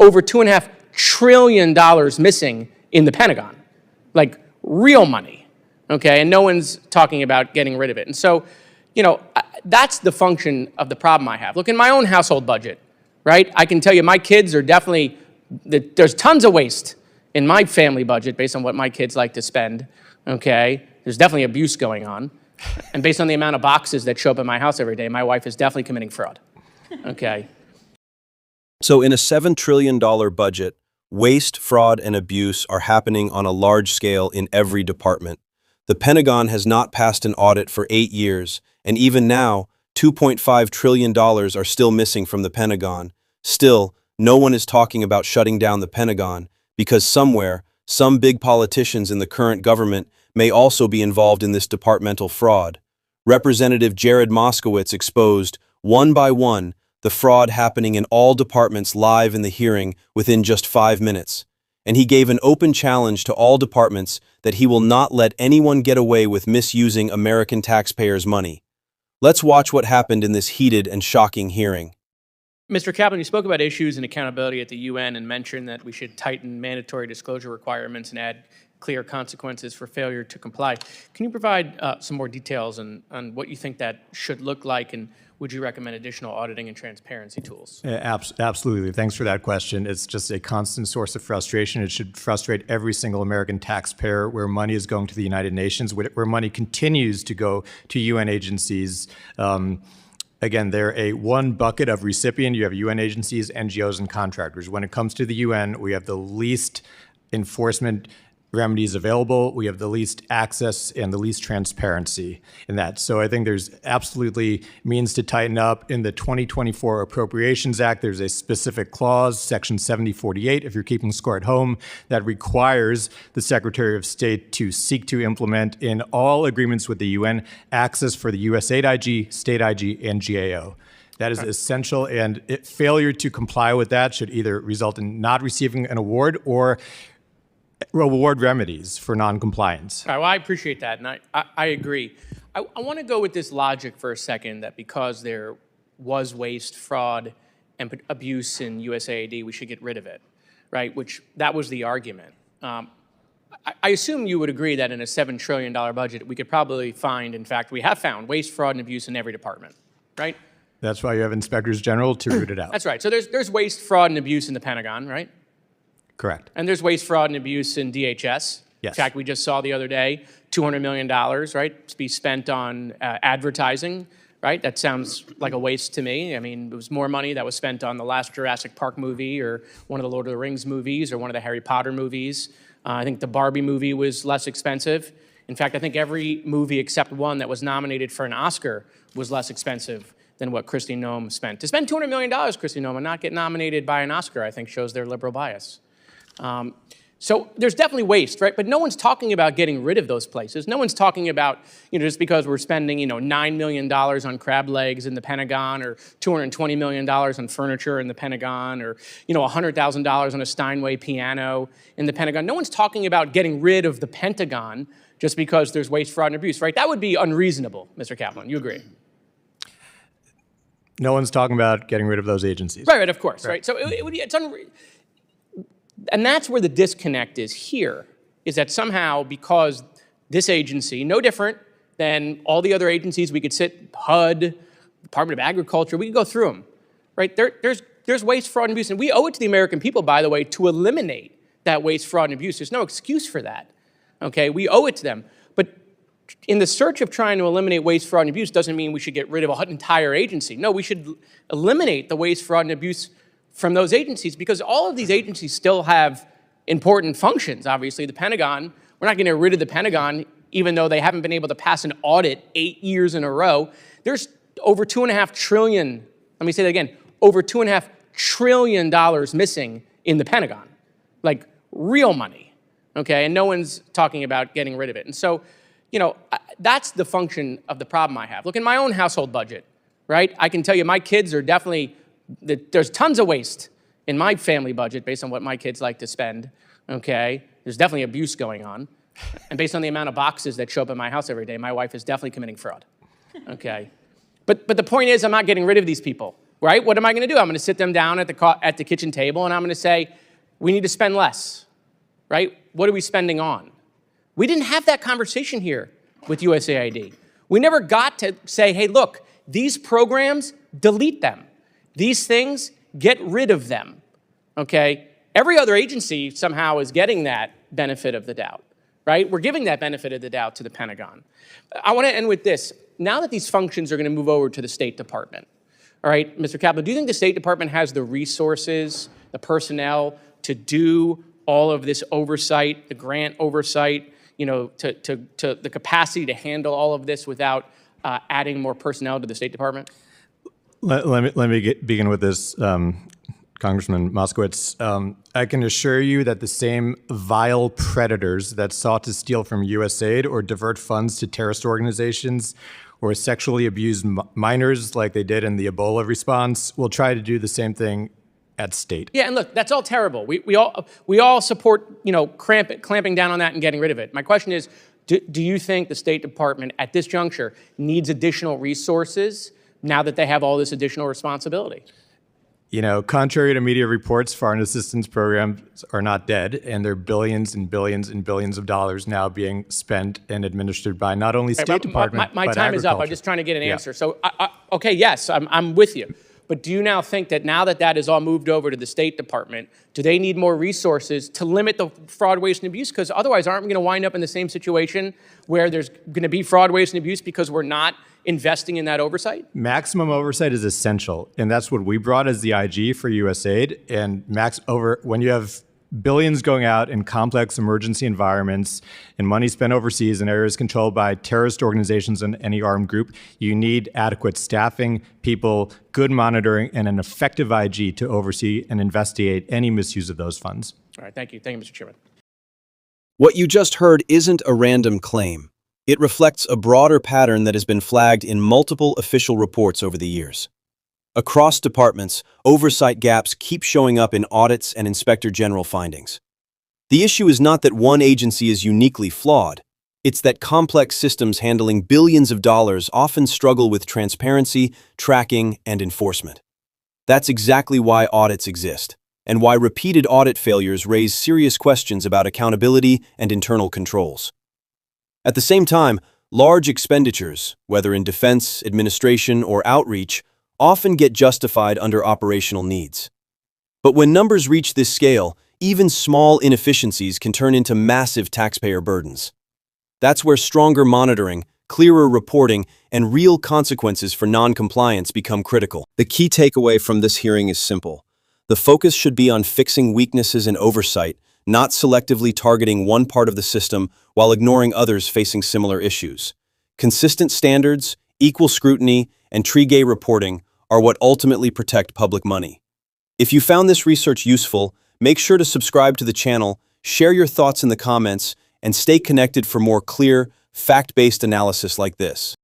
over $2.5 trillion missing in the Pentagon, like real money, okay? And no one's talking about getting rid of it. And so, that's the function of the problem I have. Look, in my own household budget, right? I can tell you my kids are definitely, there's tons of waste in my family budget based on what my kids like to spend, okay? There's definitely abuse going on. And based on the amount of boxes that show up in my house every day, my wife is definitely committing fraud, okay? So in a $7 trillion budget, waste, fraud, and abuse are happening on a large scale in every department. The Pentagon has not passed an audit for 8 years, and even now, $2.5 trillion are still missing from the Pentagon. Still, no one is talking about shutting down the Pentagon because somewhere, some big politicians in the current government may also be involved in this departmental fraud. Representative Jared Moskowitz exposed, one by one, the fraud happening in all departments live in the hearing within just 5 minutes. And he gave an open challenge to all departments that he will not let anyone get away with misusing American taxpayers' money. Let's watch what happened in this heated and shocking hearing. Mr. Kaplan, you spoke about issues and accountability at the UN and mentioned that we should tighten mandatory disclosure requirements and add clear consequences for failure to comply. Can you provide some more details on what you think that should look like, and would you recommend additional auditing and transparency tools? Absolutely. Thanks for that question. It's just a constant source of frustration. It should frustrate every single American taxpayer where money is going to the United Nations, where money continues to go to UN agencies. Again, they're a one bucket of recipient. You have UN agencies, NGOs, and contractors. When it comes to the UN, we have the least enforcement remedies available. We have the least access and the least transparency in that. So I think there's absolutely means to tighten up. In the 2024 Appropriations Act, there's a specific clause, Section 7048, if you're keeping score at home, that requires the Secretary of State to seek to implement in all agreements with the UN access for the USAID IG, State IG, and GAO. That is essential, and failure to comply with that should either result in not receiving an award or reward remedies for noncompliance. All right, well, I appreciate that, and I agree. I want to go with this logic for a second that because there was waste, fraud, and abuse in USAID, we should get rid of it, right? That was the argument. I assume you would agree that in a $7 trillion budget, we could probably find, in fact, we have found waste, fraud, and abuse in every department, right? That's why you have inspectors general to root it out. That's right. So there's waste, fraud, and abuse in the Pentagon, right? Correct. And there's waste, fraud, and abuse in DHS. Yes. In fact, we just saw the other day, $200 million, right, to be spent on advertising, right? That sounds like a waste to me. I mean, it was more money that was spent on the last Jurassic Park movie or one of the Lord of the Rings movies or one of the Harry Potter movies. I think the Barbie movie was less expensive. In fact, I think every movie except one that was nominated for an Oscar was less expensive than what Kristi Noem spent. To spend $200 million, Kristi Noem, and not get nominated by an Oscar, I think shows their liberal bias. So there's definitely waste, right? But no one's talking about getting rid of those places. No one's talking about, just because we're spending, $9 million on crab legs in the Pentagon or $220 million on furniture in the Pentagon or, $100,000 on a Steinway piano in the Pentagon. No one's talking about getting rid of the Pentagon just because there's waste, fraud, and abuse, right? That would be unreasonable, Mr. Kaplan. You agree? No one's talking about getting rid of those agencies. Right, of course, right? So it's unreasonable. And that's where the disconnect is here, is that somehow because this agency, no different than all the other agencies, we could sit, HUD, Department of Agriculture, we could go through them, right? There's waste, fraud, and abuse, and we owe it to the American people, by the way, to eliminate that waste, fraud, and abuse. There's no excuse for that, okay? We owe it to them. But in the search of trying to eliminate waste, fraud, and abuse doesn't mean we should get rid of an entire agency. No, we should eliminate the waste, fraud, and abuse from those agencies, because all of these agencies still have important functions. Obviously, the Pentagon, we're not going to get rid of the Pentagon, even though they haven't been able to pass an audit 8 years in a row. There's over $2.5 trillion, let me say that again, over $2.5 trillion missing in the Pentagon, like real money, okay? And no one's talking about getting rid of it. And so, that's the function of the problem I have. Look, in my own household budget, right, I can tell you my kids are definitely, there's tons of waste in my family budget based on what my kids like to spend, okay? There's definitely abuse going on. And based on the amount of boxes that show up in my house every day, my wife is definitely committing fraud, okay? But the point is, I'm not getting rid of these people, right? What am I going to do? I'm going to sit them down at the kitchen table and I'm going to say, we need to spend less, right? What are we spending on? We didn't have that conversation here with USAID. We never got to say, hey, look, these programs, delete them. These things, get rid of them, okay? Every other agency somehow is getting that benefit of the doubt, right? We're giving that benefit of the doubt to the Pentagon. I want to end with this. Now that these functions are going to move over to the State Department, all right, Mr. Kaplan, do you think the State Department has the resources, the personnel to do all of this oversight, the grant oversight, you know, to the capacity to handle all of this without adding more personnel to the State Department? Let me begin with this, Congressman Moskowitz. I can assure you that the same vile predators that sought to steal from USAID or divert funds to terrorist organizations or sexually abuse minors like they did in the Ebola response will try to do the same thing at state. Yeah, and look, that's all terrible. We all support, you know, clamping down on that and getting rid of it. My question is, do you think the State Department at this juncture needs additional resources now that they have all this additional responsibility? You know, contrary to media reports, foreign assistance programs are not dead, and there are billions and billions and billions of dollars now being spent and administered by not only State Department, my but time is up. I'm just trying to get an answer. So, okay, yes, I'm with you. But do you now think that now that that is all moved over to the State Department, do they need more resources to limit the fraud, waste, and abuse? Because otherwise, aren't we going to wind up in the same situation where there's going to be fraud, waste, and abuse because we're not investing in that oversight? Maximum oversight is essential, and that's what we brought as the IG for USAID. And when you have billions going out in complex emergency environments and money spent overseas in areas controlled by terrorist organizations and any armed group, you need adequate staffing, people, good monitoring, and an effective IG to oversee and investigate any misuse of those funds. All right, thank you. Thank you, Mr. Chairman. What you just heard isn't a random claim. It reflects a broader pattern that has been flagged in multiple official reports over the years. Across departments, oversight gaps keep showing up in audits and inspector general findings. The issue is not that one agency is uniquely flawed. It's that complex systems handling billions of dollars often struggle with transparency, tracking, and enforcement. That's exactly why audits exist, and why repeated audit failures raise serious questions about accountability and internal controls. At the same time, large expenditures, whether in defense, administration, or outreach, often get justified under operational needs. But when numbers reach this scale, even small inefficiencies can turn into massive taxpayer burdens. That's where stronger monitoring, clearer reporting, and real consequences for non-compliance become critical. The key takeaway from this hearing is simple. The focus should be on fixing weaknesses in oversight, not selectively targeting one part of the system while ignoring others facing similar issues. Consistent standards, equal scrutiny, and trigger reporting are what ultimately protect public money. If you found this research useful, make sure to subscribe to the channel, share your thoughts in the comments, and stay connected for more clear, fact-based analysis like this.